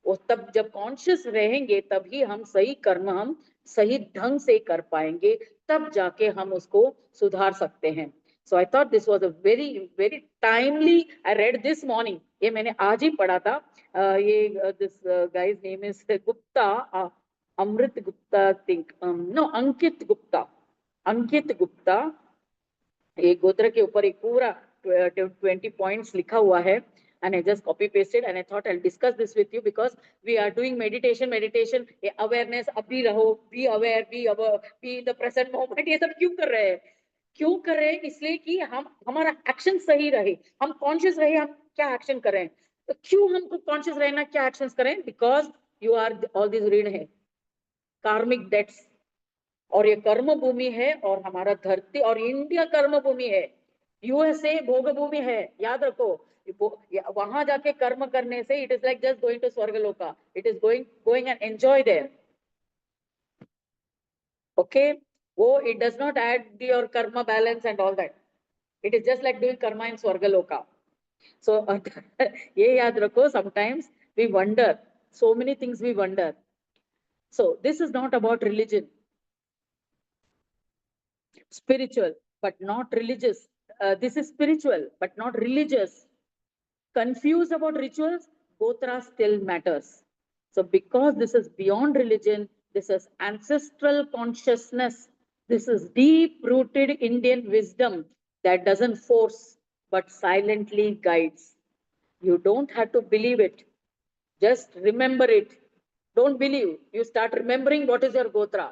वो तब जब conscious रहेंगे तभी हम सही कर्म हम सही ढंग से कर पाएंगे, तब जाके हम उसको सुधार सकते हैं. So I thought this was a very timely. I read this morning. ये मैंने आज ही पढ़ा था. ये this guy's name is Gupta, Amrit Gupta, I think. No, Ankit Gupta. Ankit Gupta. ये गोत्र के ऊपर एक पूरा 20 points लिखा हुआ है. And I just copy pasted and I thought I'll discuss this with you because we are doing meditation, awareness, abhi raho, be aware, be in the present moment. ये सब क्यों कर रहे हैं? क्यों कर रहे हैं? इसलिए कि हम हमारा एक्शन सही रहे, हम कॉन्शियस रहे, हम क्या एक्शन कर रहे हैं. तो क्यों हमको कॉन्शियस रहना, क्या एक्शंस करें? Because you are all this ऋण है, कार्मिक डेट्स, और ये कर्म भूमि है, और हमारा धरती और इंडिया कर्म भूमि है, यूएसए भोग भूमि है. याद रखो, वहां जाके कर्म करने से it is like just going to Swargaloka. It is going and enjoy there. Okay, वो it does not add your karma balance and all that. It is just like doing karma in Swargaloka. So ये याद रखो, sometimes we wonder, so many things we wonder. So this is not about religion, spiritual but not religious. This is spiritual but not religious. Confused about rituals, gotra still matters. So because this is beyond religion, this is ancestral consciousness, this is deep rooted Indian wisdom that doesn't force but silently guides. You don't have to believe it, just remember it. Don't believe, you start remembering what is your gotra.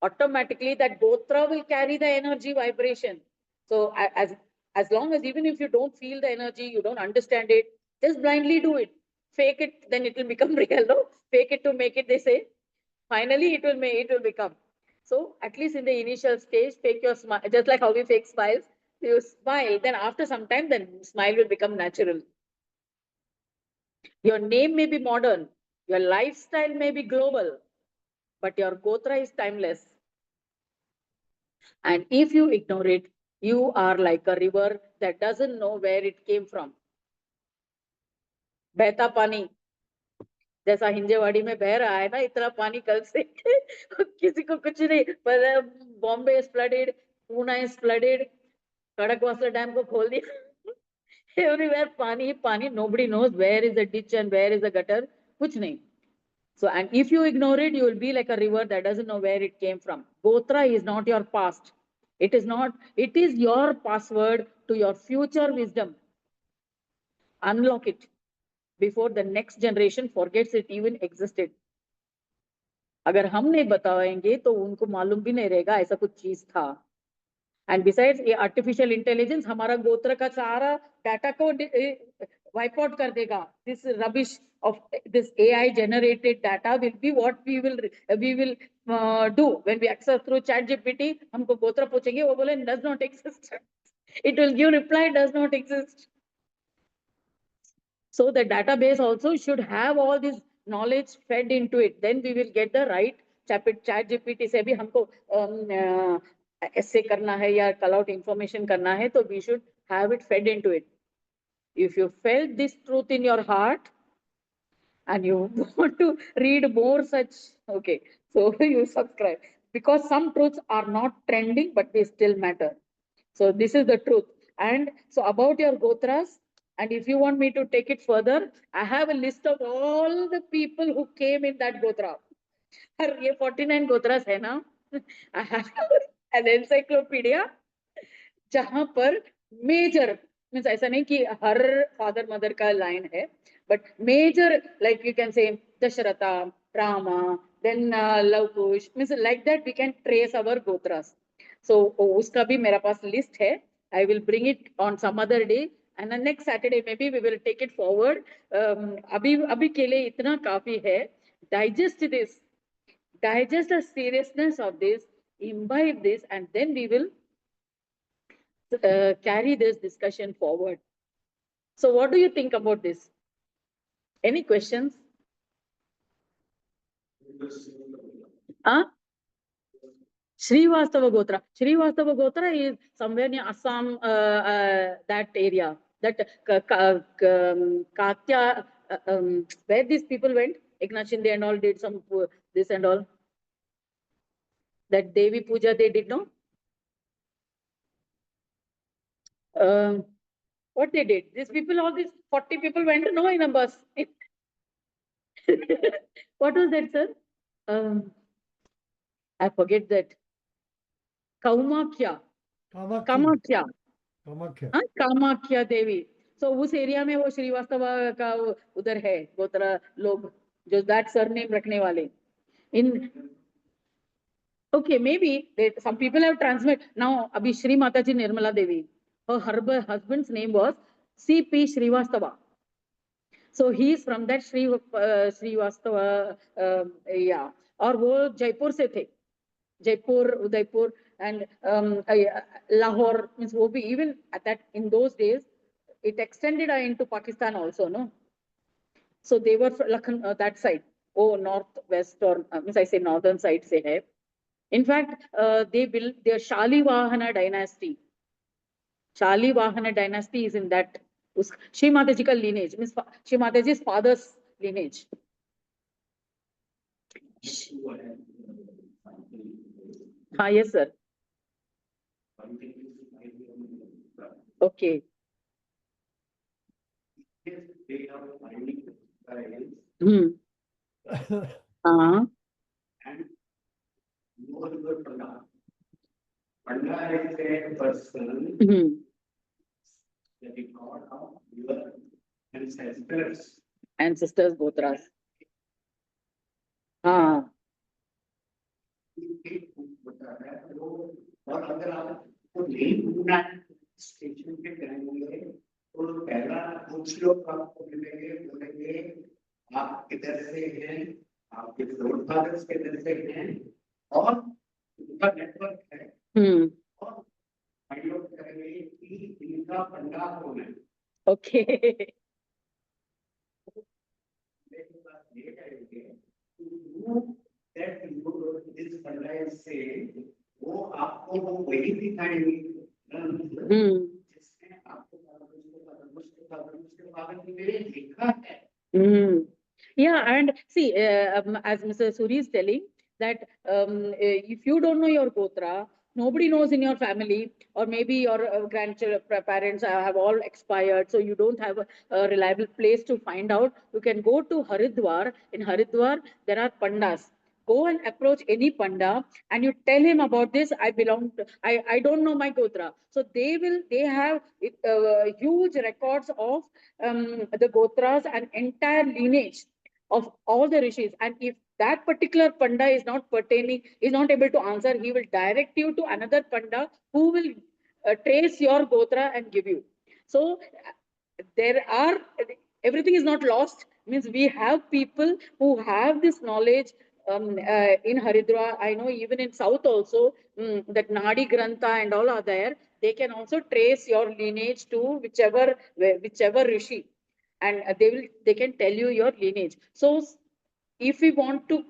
Automatically that gotra will carry the energy vibration. So as long as, even if you don't feel the energy, you don't understand it, just blindly do it. Fake it, then it will become real. No? Fake it to make it, they say. Finally it will become. So at least in the initial stage, fake your smile, just like how we fake smiles. You smile, then after some time, then smile will become natural. Your name may be modern, your lifestyle may be global, but your gotra is timeless. And if you ignore it, you are like a river that doesn't know where it came from. बहता पानी, जैसा हिंजेवाड़ी में बह रहा है ना, इतना पानी कल से किसी को कुछ नहीं, पर Bombay is flooded, Poona is flooded, Khadakwasla dam को खोल दिया, एवरीवेयर पानी ही पानी, nobody knows where is the ditch and where is the gutter, कुछ नहीं. So, and if you ignore it, you will be like a river that doesn't know where it came from. Gotra is not your past. It is not, it is your password to your future wisdom. Unlock it before the next generation forgets it even existed. अगर हम नहीं बताएंगे तो उनको मालूम भी नहीं रहेगा ऐसा कुछ चीज था. And besides, ये artificial intelligence हमारा गोत्र का सारा डाटा को wipe out कर देगा. This rubbish of this AI generated data will be what we will do when we access through chat GPT. हमको गोत्र पूछेंगे, वो बोले does not exist. It will give reply does not exist. So the database also should have all this knowledge fed into it. Then we will get the right chat GPT से भी हमको essay करना है या call out information करना है, तो we should have it fed into it. If you felt this truth in your heart and you want to read more such, okay, so you subscribe, because some truths are not trending but they still matter. So this is the truth. And so about your gotras, and if you want me to take it further, I have a list of all the people who came in that gotra. और ये 49 गोत्रास है ना, I have an encyclopedia जहां पर major means ऐसा नहीं कि हर फादर मदर का लाइन है, but major like you can say Dasharatha, Rama, then Lavkush, means like that we can trace our gotras. So उसका भी मेरा पास लिस्ट है. I will bring it on some other day and next Saturday may be we will take it forward. अभी के लिए इतना काफी है. Digest this, digest the seriousness of this, imbibe this, and then we will carry this discussion forward. So what do you think about this? Any questions? Huh? Srivastava Gotra. Srivastava Gotra is somewhere near Assam, that area. That Katya, where these people went, Eknath Shinde and all did some this and all. That Devi Puja they did, no? What they did? These people, all these 40 people went, no, in a bus. What was that, sir? I forget that. Kaumakya. Kamakya. हाँ, कामाख्या देवी. So उस area में वो श्रीवास्तव का उधर है गोत्रा लोग जो that surname रखने वाले. In okay, maybe some people have transmitted. Now अभी श्री माताजी Nirmala Devi, her husband's name was C.P. Srivastava. So he is from that Srivastava, yeah. और वो जयपुर से थे, Jaipur, Udaipur, and Lahore, means वो भी even at that in those days it extended into Pakistan also, no? So they were from that side, oh northwest or means I say northern side से है. In fact, they built their Shalivahana dynasty. Shalivahana dynasty is in that Shri Mataji ka lineage, means Shri Mataji's father's lineage. हाँ, yes sir. Okay. Hmm. And no river Panda. Panda is a person that is God of your ancestors. Ancestors Gotras. हाँ. और अगर आपको नहीं ढूंढना है station पे करेंगे तो पहला कुछ लोग आपको मिलेंगे, बोलेंगे आप किधर से हैं, आपके फोरफादर्स किधर से हैं, और उनका नेटवर्क है Hmm. और फाइंड आउट करेंगे कि इनका पंडा कौन है। Okay. मेरे पास ये करेंगे to that you this पंडा से वो आपको वो वही दिखाएंगे Hmm. जिसने आपको लिखा है। Hmm. Yeah, and see, as Mr. Suri is telling that if you don't know your Gotra, nobody knows in your family, or maybe your grandchildren, parents have all expired, so you don't have a reliable place to find out. You can go to Haridwar. In Haridwar, there are pandas. Go and approach any panda and you tell him about this. I don't know my Gotra. So they have huge records of the Gotras and entire lineage of all the rishis. And if that particular panda is not able to answer, he will direct you to another panda who will trace your Gotra and give you. So there are, everything is not lost. Means we have people who have this knowledge in Haridwar. I know even in South also, that Nadi Grantha and all are there. They can also trace your lineage to whichever rishi, and they can tell you your lineage. So if we want to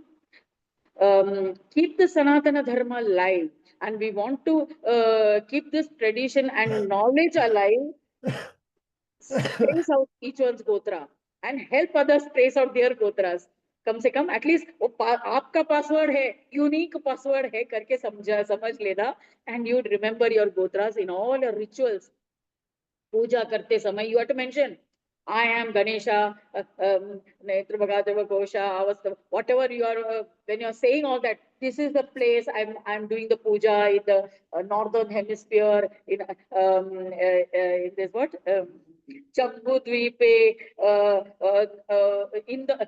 keep the Sanatana Dharma alive, and we want to keep this tradition and knowledge alive, trace out each one's Gotra and help others trace out their Gotras. कम से कम at least वो आपका password है, unique password है करके समझ लेना, and you remember your gotras in all your rituals. पूजा करते समय you have to mention, I am Ganesha, Netrabhagadeva Gosha, whatever you are, when you are saying all that, this is the place I'm doing the puja in the northern hemisphere, in this what? Chambu Dweepe, in the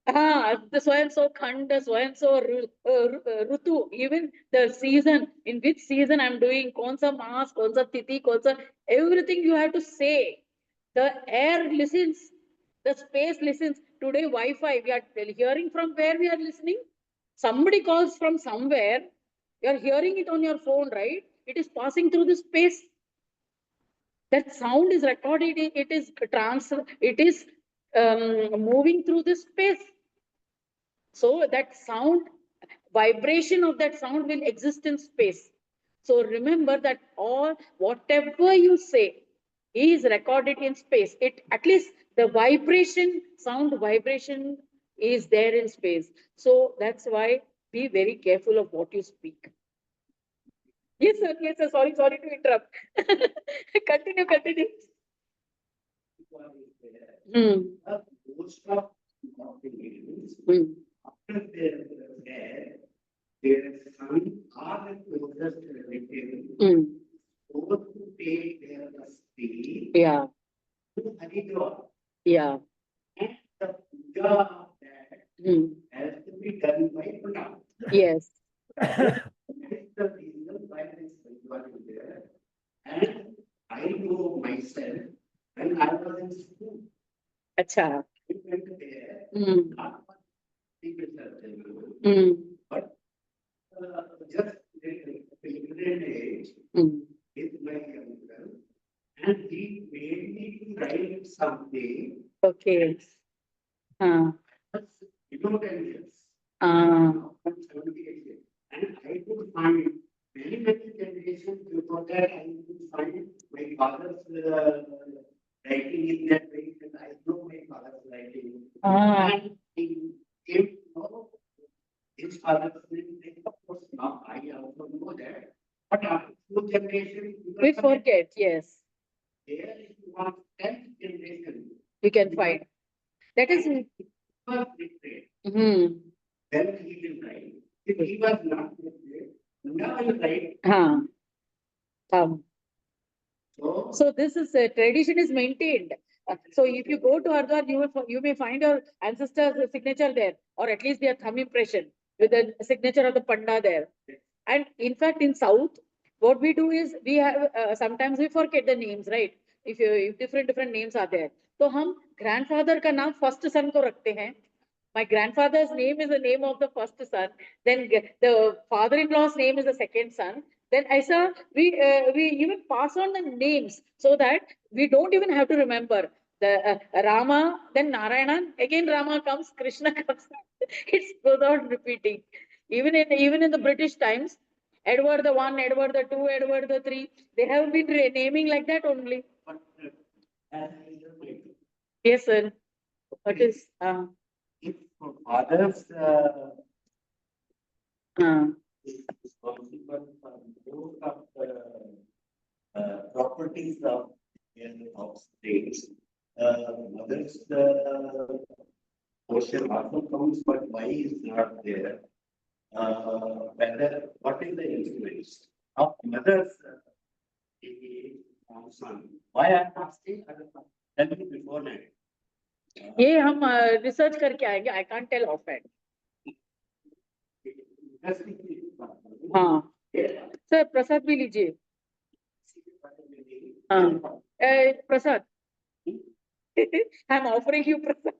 the so and so khand, so and so rutu, even the season, in which season I'm doing, kaun sa maas, kaun sa tithi, everything you have to say. The air listens, the space listens. Today, Wi-Fi, we are hearing from where we are listening. Somebody calls from somewhere, you are hearing it on your phone, right? It is passing through the space. That sound is recorded, it is moving through the space. So that sound, vibration of that sound will exist in space. So remember that whatever you say is recorded in space. It, at least the sound vibration is there in space. So that's why be very careful of what you speak. Yes, sir. Yes, sir. Sorry to interrupt. Continue. Most of after their death, their son are the closest relative, both to take their custody. Yeah. To Haridwar. Yeah. And the puja of that has to be done by Puna. Yes. That is the reason why this Haridwar is there. And I know myself when I was in school. Acha. I went there, not people but just children age is my uncle, and he made me to write something. Okay. You know, 10 years. 78 years. And I could find many generations before that. I could find my father's writing in that way, and I know my father's writing. And he came to know his father's name. Of course, now I also know that. But after 2 generations, We forget, yes. There, if you want 10th generation, We can find. That is. Was literate. Then he will write. If he was not literate, now he will write. So this is tradition is maintained. So if you go to Haridwar, you may find your ancestor's signature there, or at least their thumb impression with the signature of the panda there. And in fact, in South, what we do is we have sometimes we forget the names, right? If different names are there, तो हम grandfather का नाम first son को रखते हैं, My grandfather's name is the name of the first son. Then the father-in-law's name is the second son. Then Aisa, we even pass on the names so that we don't even have to remember the Rama, then Narayana, again Rama comes, Krishna comes. It's without repeating. Even in the British times, Edward the One, Edward the Two, Edward the Three, they have been naming like that only. Yes, sir. What is if fathers is responsible for most of the properties of states, mothers portion also comes, but why is not there? Whether what is the influence of mothers on son? Why I am asking? Tell me before that. ये हम research करके आएंगे. I can't tell offhand. हाँ sir, प्रसाद भी लीजिए. हाँ प्रसाद. I'm offering you prasad.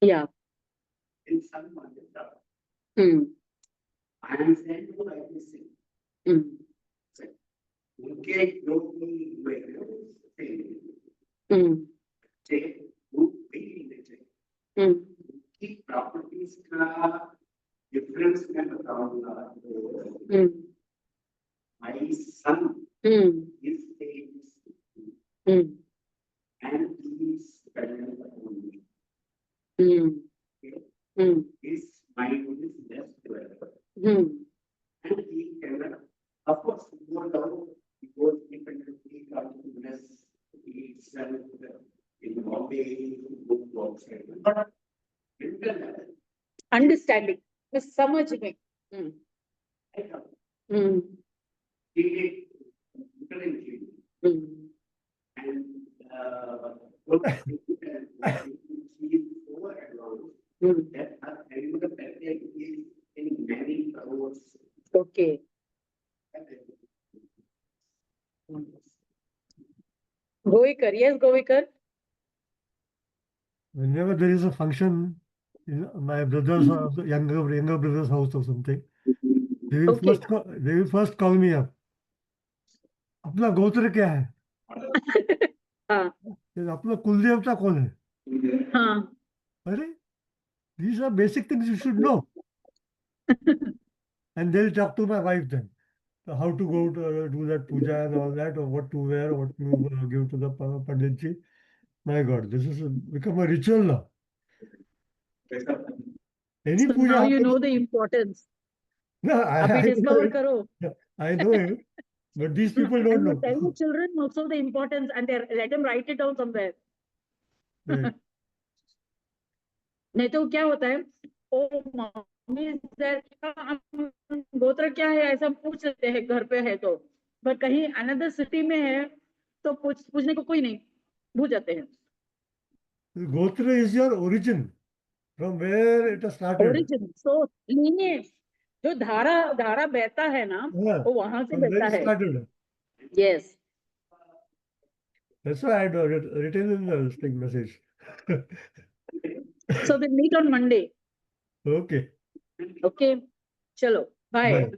Yeah. In some manner, I am saying to like this thing. Okay, don't be check, who pay the check. Keep properties का difference में बताऊंगा. My son is and he is dependent upon me. His mind is less developed. And he cannot, of course, go down, he goes independently, comes to less, he sells in Bombay, he goes to outside. But mental level, Understanding. समझ में. he did intelligently. And he is so advanced that her animal pattern is in many crores. Okay. Govikar, yes, Govikar. Whenever there is a function in my brother's house, younger brother's house or something, they will Okay. first call me up. अपना गोत्र क्या है? हाँ. अपना कुल देवता कौन है? हाँ. अरे, these are basic things you should know. And they'll talk to my wife then. How to go to do that puja and all that, or what to wear, what to give to the Panditji. My God, this has become a ritual now. Any So puja now you happens. know the importance. No, Abhi discover karo. I know it, but these people don't And you know. tell the children also the importance, and let them write it down somewhere. Right. नहीं तो क्या होता है, ओ mummy गोत्र क्या है ऐसा पूछ लेते हैं घर पे है तो, पर कहीं अनदर सिटी में है तो पूछने को कोई नहीं, भूल जाते हैं. Gotra is your origin, from where it has started. Origin, so lineage, जो धारा बहता है ना, Yeah, वो वहां से from where बहता it है. started. Yes. That's why I had written in the thing message. So we meet on Monday. Okay. Okay. Chalo. Bye. Bye.